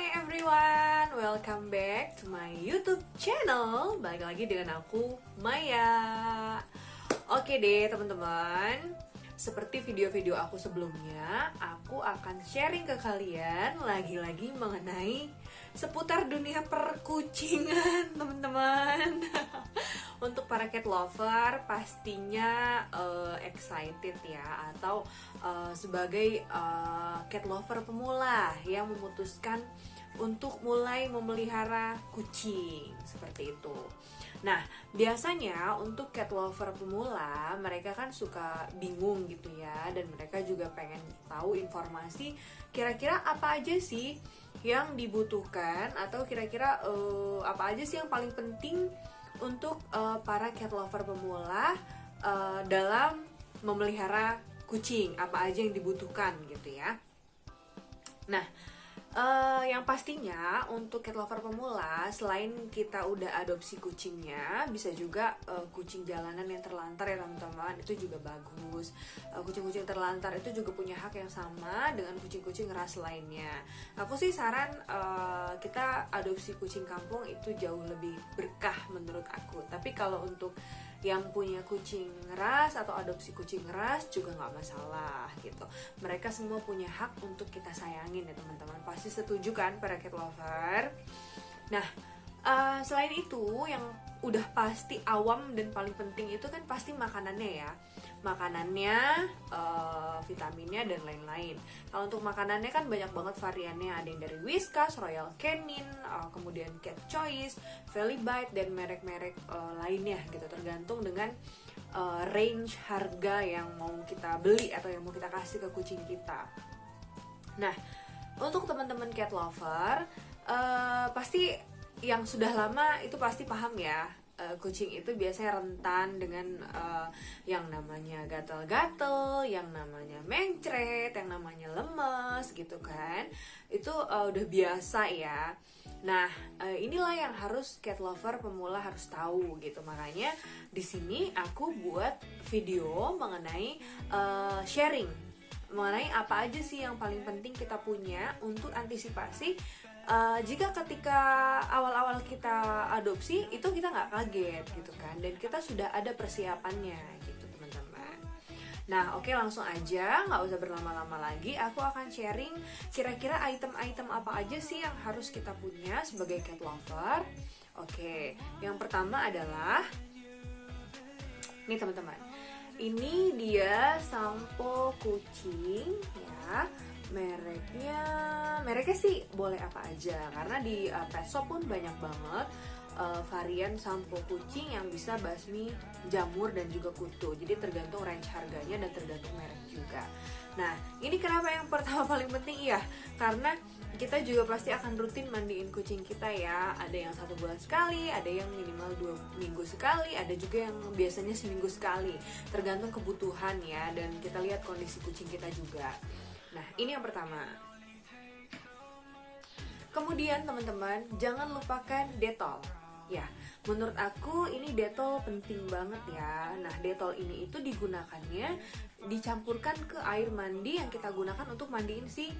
everyone, welcome back to my YouTube channel. Balik lagi dengan aku, Maya. Oke deh teman-teman, seperti video-video aku sebelumnya, aku akan sharing ke kalian lagi-lagi mengenai seputar dunia perkucingan, teman-teman. Untuk para cat lover pastinya excited ya, atau sebagai cat lover pemula yang memutuskan untuk mulai memelihara kucing seperti itu. Nah, biasanya untuk cat lover pemula, mereka kan suka bingung gitu ya, dan mereka juga pengen tahu informasi kira-kira apa aja sih yang dibutuhkan, atau kira-kira apa aja sih yang paling penting untuk para cat lover pemula dalam memelihara kucing, apa aja yang dibutuhkan gitu ya. Nah, yang pastinya untuk cat lover pemula, selain kita udah adopsi kucingnya, bisa juga kucing jalanan yang terlantar ya teman-teman, itu juga bagus. Kucing-kucing terlantar itu juga punya hak yang sama dengan kucing-kucing ras lainnya. Aku sih saran kita adopsi kucing kampung itu jauh lebih berkah menurut aku. Tapi kalau untuk yang punya kucing ras atau adopsi kucing ras juga nggak masalah gitu. Mereka semua punya hak untuk kita sayangin ya teman-teman. Pasti setuju kan para cat lover? Nah, selain itu yang udah pasti awam dan paling penting itu kan pasti makanannya ya. Makanannya, vitaminnya dan lain-lain. Kalau untuk makanannya kan banyak banget variannya. Ada yang dari Whiskas, Royal Canin, kemudian Cat Choice, Velibite, dan merek-merek lainnya gitu. Tergantung dengan range harga yang mau kita beli atau yang mau kita kasih ke kucing kita. Nah, untuk teman-teman cat lover, pasti yang sudah lama itu pasti paham ya, kucing itu biasanya rentan dengan yang namanya gatal-gatal, yang namanya mencret, yang namanya lemes gitu kan. Itu udah biasa ya. Nah, inilah yang harus cat lover pemula harus tahu gitu. Makanya di sini aku buat video mengenai sharing mengenai apa aja sih yang paling penting kita punya untuk antisipasi jika ketika awal-awal kita adopsi itu kita nggak kaget gitu kan, dan kita sudah ada persiapannya gitu teman-teman. Nah oke, langsung aja, nggak usah berlama-lama lagi, aku akan sharing kira-kira item-item apa aja sih yang harus kita punya sebagai cat lover. Oke, yang pertama adalah nih teman-teman, ini dia sampo kucing ya. Mereknya sih boleh apa aja, karena di pet shop pun banyak banget varian sampo kucing yang bisa basmi jamur dan juga kutu. Jadi tergantung range harganya dan tergantung merek juga. Nah, ini kenapa yang pertama paling penting ya? Karena kita juga pasti akan rutin mandiin kucing kita ya. Ada yang 1 bulan sekali, ada yang minimal 2 minggu sekali, ada juga yang biasanya seminggu sekali. Tergantung kebutuhan ya, dan kita lihat kondisi kucing kita juga. Nah, ini yang pertama. Kemudian teman-teman, jangan lupakan Dettol. Ya, menurut aku ini Dettol penting banget ya. Nah, Dettol ini itu digunakannya dicampurkan ke air mandi yang kita gunakan untuk mandiin si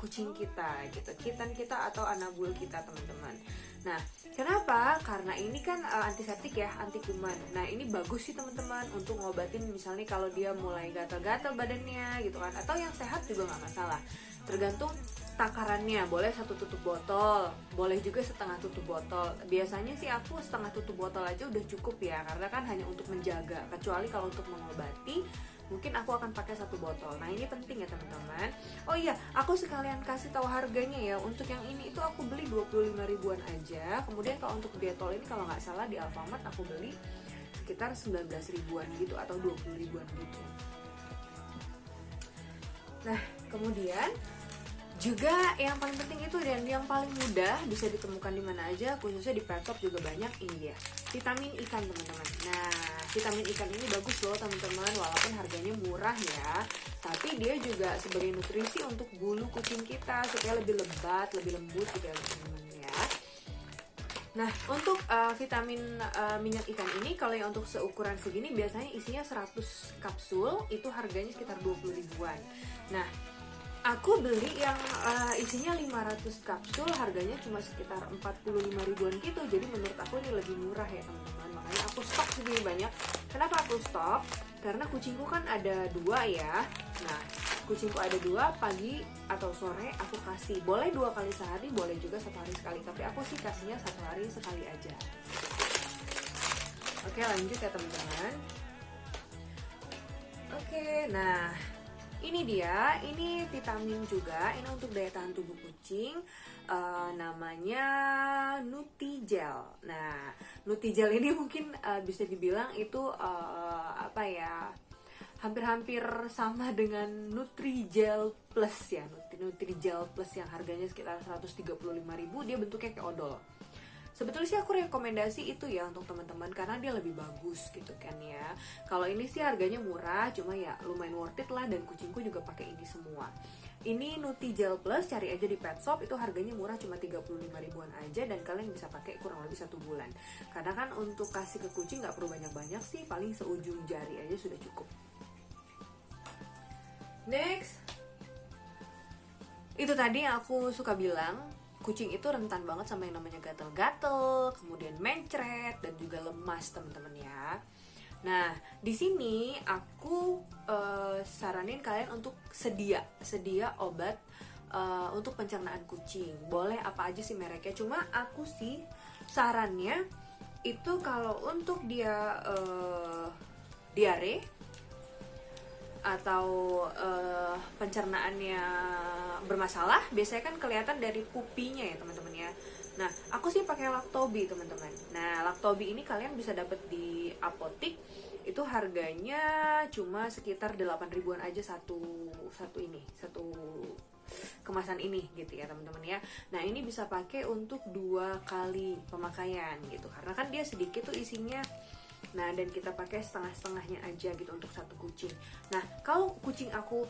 kucing kita gitu, kitten kita atau anabul kita teman-teman. Nah, kenapa? Karena ini kan antiseptik ya, anti kuman. Nah, ini bagus sih teman-teman untuk ngobatin misalnya kalau dia mulai gatal-gatal badannya gitu kan, atau yang sehat juga nggak masalah. Tergantung takarannya, boleh 1 tutup botol, boleh juga setengah tutup botol. Biasanya sih aku setengah tutup botol aja udah cukup ya, karena kan hanya untuk menjaga. Kecuali kalau untuk mengobati, mungkin aku akan pakai 1 botol. Nah, ini penting ya teman-teman. Oh iya, aku sekalian kasih tahu harganya ya. Untuk yang ini itu aku beli 25 ribuan aja. Kemudian kalau untuk Dettol ini kalau nggak salah di Alfamart aku beli sekitar 19 ribuan gitu atau 20 ribuan gitu. Nah, kemudian juga yang paling penting itu dan yang paling mudah bisa ditemukan di mana aja, khususnya di pet shop juga banyak, ini dia, vitamin ikan teman-teman. Nah, vitamin ikan ini bagus loh teman-teman, walaupun harganya murah ya, tapi dia juga sebagai nutrisi untuk bulu kucing kita supaya lebih lebat, lebih lembut gitu ya teman-teman ya. Nah, untuk vitamin minyak ikan ini, kalau yang untuk seukuran segini biasanya isinya 100 kapsul, itu harganya sekitar 20 ribuan. Nah, Aku beli yang isinya 500 kapsul, harganya cuma sekitar 45 ribuan gitu. Jadi menurut aku ini lebih murah ya teman-teman. Makanya aku stok segini banyak. Kenapa aku stok? Karena kucingku kan ada 2 ya. Nah, kucingku ada 2, pagi atau sore aku kasih. Boleh 2 kali sehari, boleh juga 1 hari sekali. Tapi aku sih kasihnya 1 hari sekali aja. Oke, lanjut ya teman-teman. Oke, nah ini dia, ini vitamin juga, ini untuk daya tahan tubuh kucing, namanya Nutigel. Nah, Nutigel ini mungkin bisa dibilang itu apa ya, hampir-hampir sama dengan Nutrijel Plus ya, Nutrijel Plus yang harganya sekitar 135.000, dia bentuknya kayak odol. Sebetulnya sih aku rekomendasi itu ya untuk teman-teman karena dia lebih bagus gitu kan ya. Kalau ini sih harganya murah, cuma ya lumayan worth it lah, dan kucingku juga pakai ini semua. Ini Nutigel Plus, cari aja di pet shop, itu harganya murah, cuma 35 ribuan aja, dan kalian bisa pakai kurang lebih 1 bulan. Karena kan untuk kasih ke kucing nggak perlu banyak-banyak sih, paling seujung jari aja sudah cukup. Next, itu tadi yang aku suka bilang, kucing itu rentan banget sama yang namanya gatel-gatel, kemudian mencret, dan juga lemas teman-teman ya. Nah, di sini aku saranin kalian untuk sedia obat untuk pencernaan kucing. Boleh apa aja sih mereknya, cuma aku sih sarannya itu kalau untuk dia diare atau pencernaannya bermasalah, biasanya kan kelihatan dari pupinya ya teman-teman ya. Nah, aku sih pakai Lactobi teman-teman. Nah, Lactobi ini kalian bisa dapat di apotik, itu harganya cuma sekitar 8 ribuan aja satu kemasan ini gitu ya teman-teman ya. Nah, ini bisa pakai untuk 2 kali pemakaian gitu, karena kan dia sedikit tuh isinya. Nah, dan kita pakai setengah-setengahnya aja gitu untuk 1 kucing. Nah, kalau kucing aku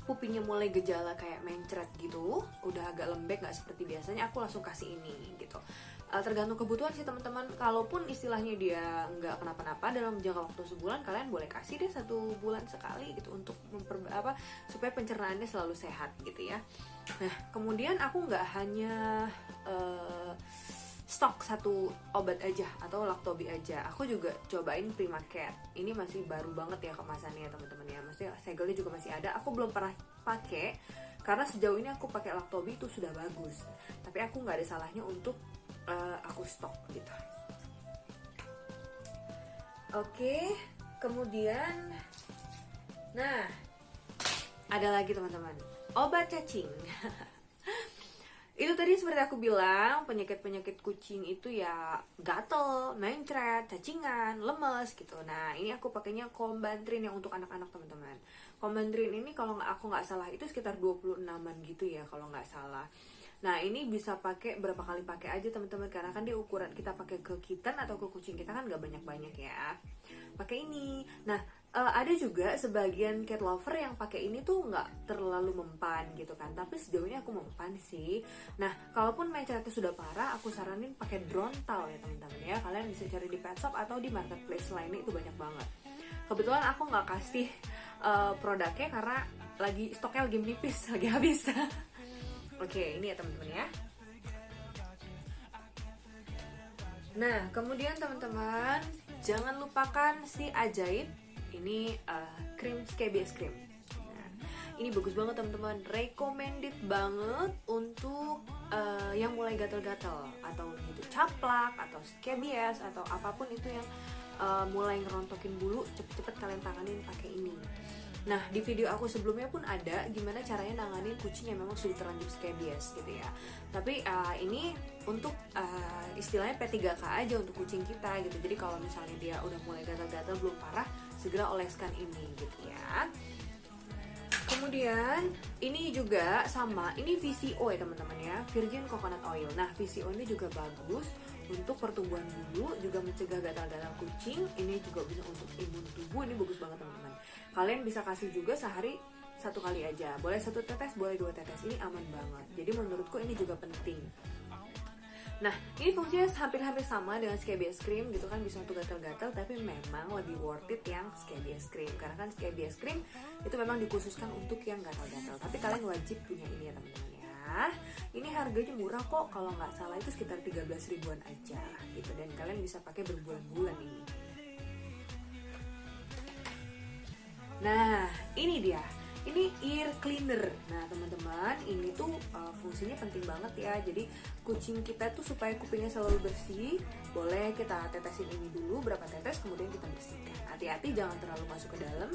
pupinya mulai gejala kayak mencret gitu, udah agak lembek nggak seperti biasanya, aku langsung kasih ini gitu. Tergantung kebutuhan sih teman-teman. Kalaupun istilahnya dia nggak kenapa-napa dalam jangka waktu sebulan, kalian boleh kasih deh 1 bulan sekali gitu untuk supaya pencernaannya selalu sehat gitu ya. Nah, kemudian aku nggak hanya stok 1 obat aja atau Lactobi aja, aku juga cobain Primacare. Ini masih baru banget ya kemasannya teman-teman ya, maksudnya segelnya juga masih ada. Aku belum pernah pakai karena sejauh ini aku pakai Lactobi itu sudah bagus, tapi aku nggak ada salahnya untuk aku stok gitu. Oke, kemudian nah ada lagi teman-teman, obat cacing. Itu tadi seperti aku bilang, penyakit-penyakit kucing itu ya gatel, mencret, cacingan, lemes gitu. Nah, ini aku pakainya Combantrin yang untuk anak-anak teman-teman. Combantrin ini kalau aku nggak salah itu sekitar 26an gitu ya kalau nggak salah. Nah, ini bisa pakai berapa kali pakai aja teman-teman, karena kan dia ukuran kita pakai ke kitten atau ke kucing kita kan nggak banyak-banyak ya. Pakai ini. Nah, ada juga sebagian cat lover yang pakai ini tuh nggak terlalu mempan gitu kan, tapi sejauh ini aku mempan sih. Nah, kalaupun mencretnya sudah parah, aku saranin pakai Drontal ya teman-teman ya. Kalian bisa cari di pet shop atau di marketplace lainnya, itu banyak banget. Kebetulan aku nggak kasih produknya karena lagi stoknya lagi menipis, lagi habis. Oke, ini ya teman-teman ya. Nah, kemudian teman-teman jangan lupakan si ajaib. Ini krim Scabies cream. Nah, ini bagus banget teman-teman, recommended banget untuk yang mulai gatal-gatal atau gitu caplak atau scabies atau apapun itu yang mulai ngerontokin bulu, cepet-cepet kalian tanganin pakai ini. Nah, di video aku sebelumnya pun ada gimana caranya nanganin kucing yang memang sudah terlanjur scabies gitu ya. Tapi ini untuk istilahnya P3K aja untuk kucing kita gitu. Jadi kalau misalnya dia udah mulai gatal-gatal belum parah, segera oleskan ini gitu ya. Kemudian ini juga sama, ini VCO ya teman-teman ya, Virgin Coconut Oil. Nah, VCO ini juga bagus untuk pertumbuhan bulu, juga mencegah gatal-gatal kucing. Ini juga bisa untuk imun tubuh, ini bagus banget teman-teman. Kalian bisa kasih juga sehari 1 kali aja, boleh 1 tetes, boleh 2 tetes, ini aman banget. Jadi menurutku ini juga penting. Nah, ini fungsinya hampir-hampir sama dengan scabies cream gitu kan, bisa untuk gatal-gatal, tapi memang lebih worth it yang scabies cream. Karena kan scabies cream itu memang dikhususkan untuk yang gatal-gatal. Tapi kalian wajib punya ini ya teman-teman ya. Ini harganya murah kok, kalau nggak salah itu sekitar 13 ribuan aja gitu. Dan kalian bisa pakai berbulan-bulan ini. Nah, ini dia. Ini ear cleaner. Nah, teman-teman, ini tuh fungsinya penting banget ya. Jadi, kucing kita tuh supaya kupingnya selalu bersih, boleh kita tetesin ini dulu berapa tetes, kemudian kita bersihkan. Hati-hati jangan terlalu masuk ke dalam.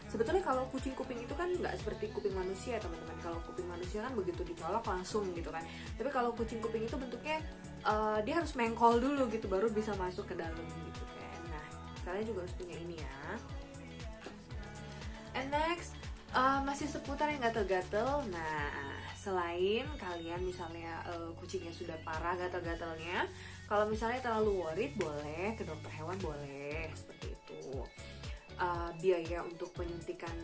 Sebetulnya kalau kucing kuping itu kan nggak seperti kuping manusia, teman-teman. Kalau kuping manusia kan begitu dicolok langsung gitu kan. Tapi kalau kucing kuping itu bentuknya dia harus mengkol dulu gitu, baru bisa masuk ke dalam gitu kan. Nah, kalian juga harus punya ini ya. And next, masih seputar yang gatel-gatel. Nah, selain kalian misalnya kucingnya sudah parah gatel-gatelnya, kalau misalnya terlalu worried, boleh ke dokter hewan, boleh seperti itu. Biaya untuk penyuntikan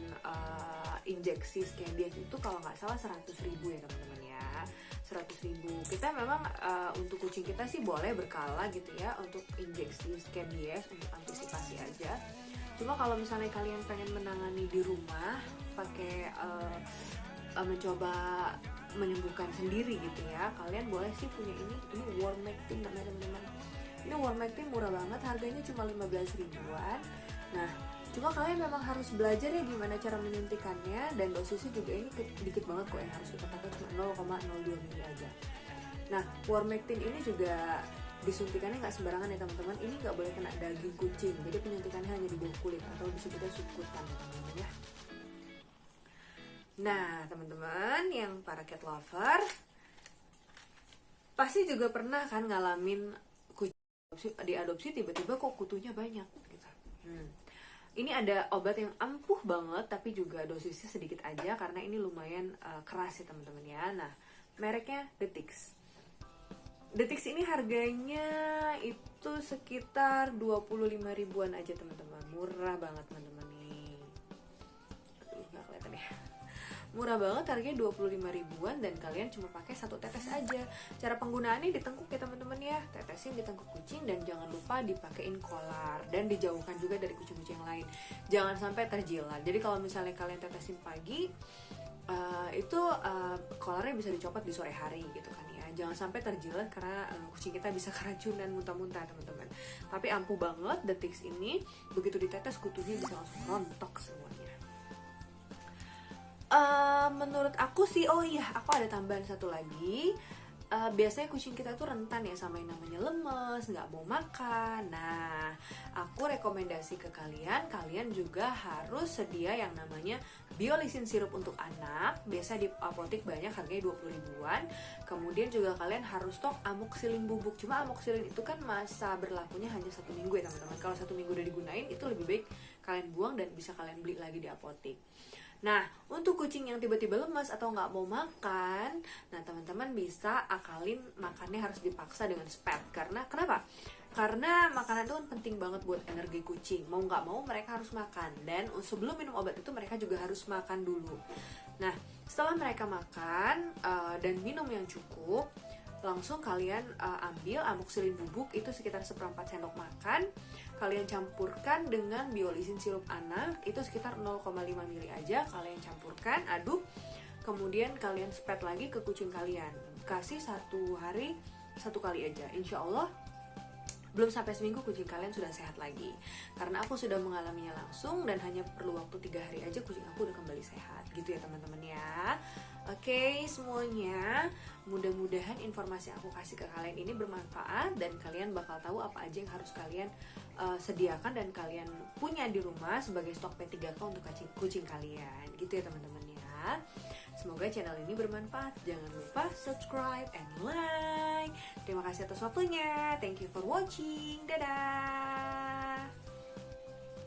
injeksi scabies itu kalau nggak salah 100 ribu ya teman-teman ya. 100 ribu. Kita memang untuk kucing kita sih boleh berkala gitu ya, untuk injeksi scabies untuk antisipasi aja. Cuma kalau misalnya kalian pengen menangani di rumah, pakai mencoba menyembuhkan sendiri gitu ya, kalian boleh sih punya ini Warmectin namanya teman-teman. Ini Warmectin murah banget, harganya cuma 15 ribuan. Nah, cuma kalian memang harus belajar ya gimana cara menyuntikannya, dan dosisnya juga ini dikit banget kok, yang harus kita pakai cuma 0,02 mili aja. Nah, Warmectin ini juga disuntikannya nggak sembarangan ya teman-teman. Ini nggak boleh kena daging kucing, jadi penyuntikannya hanya di bawah kulit atau disebutnya subkutan teman-teman ya. Nah teman-teman yang para cat lover pasti juga pernah kan ngalamin kucing diadopsi tiba-tiba kok kutunya banyak gitu. Ini ada obat yang ampuh banget tapi juga dosisnya sedikit aja karena ini lumayan keras ya teman-teman ya. Nah, mereknya Detix. Detix ini harganya itu sekitar 25 ribuan aja teman-teman. Murah banget teman-teman nih. Aduh, gak kelihatan ya. Murah banget, harganya 25 ribuan dan kalian cuma pakai 1 tetes aja. Cara penggunaannya ditengkuk ya teman-teman ya. Tetesin di tengkuk kucing dan jangan lupa dipakein kolar dan dijauhkan juga dari kucing-kucing yang lain. Jangan sampai terjilat. Jadi kalau misalnya kalian tetesin pagi, itu kolarnya bisa dicopot di sore hari gitu kan ya. Jangan sampai terjilat karena kucing kita bisa keracunan muntah-muntah teman-teman. Tapi ampuh banget Detix ini, begitu ditetes kutunya bisa langsung rontok semuanya. Menurut aku sih, oh iya aku ada tambahan satu lagi. Biasanya kucing kita tuh rentan ya sama yang namanya lemes, nggak mau makan. Nah, aku rekomendasi ke kalian juga harus sedia yang namanya biolisin sirup untuk anak. Biasa di apotek banyak, harganya 20 ribuan. Kemudian juga kalian harus stok amoxicillin bubuk. Cuma amoxicillin itu kan masa berlakunya hanya 1 minggu ya teman-teman. Kalau 1 minggu udah digunain, itu lebih baik kalian buang dan bisa kalian beli lagi di apotek. Nah, untuk kucing yang tiba-tiba lemas atau nggak mau makan, nah teman-teman bisa akalin makannya harus dipaksa dengan SPAT. Karena kenapa? Karena makanan itu kan penting banget buat energi kucing. Mau nggak mau mereka harus makan. Dan sebelum minum obat itu mereka juga harus makan dulu. Nah, setelah mereka makan dan minum yang cukup, langsung kalian ambil amoxicillin bubuk itu sekitar 1/4 sendok makan. Kalian campurkan dengan biolisin sirup anak itu sekitar 0,5 mili aja. Kalian campurkan, aduk, kemudian kalian spread lagi ke kucing kalian. Kasih 1 hari 1 kali aja. Insya Allah belum sampai seminggu kucing kalian sudah sehat lagi. Karena aku sudah mengalaminya langsung dan hanya perlu waktu 3 hari aja kucing aku udah kembali sehat. Gitu ya teman-teman ya. Oke semuanya, mudah-mudahan informasi yang aku kasih ke kalian ini bermanfaat dan kalian bakal tahu apa aja yang harus kalian sediakan dan kalian punya di rumah sebagai stok P3K untuk kucing kalian. Gitu ya teman-teman ya. Semoga channel ini bermanfaat. Jangan lupa subscribe and like. Terima kasih atas waktunya. Thank you for watching. Dadah.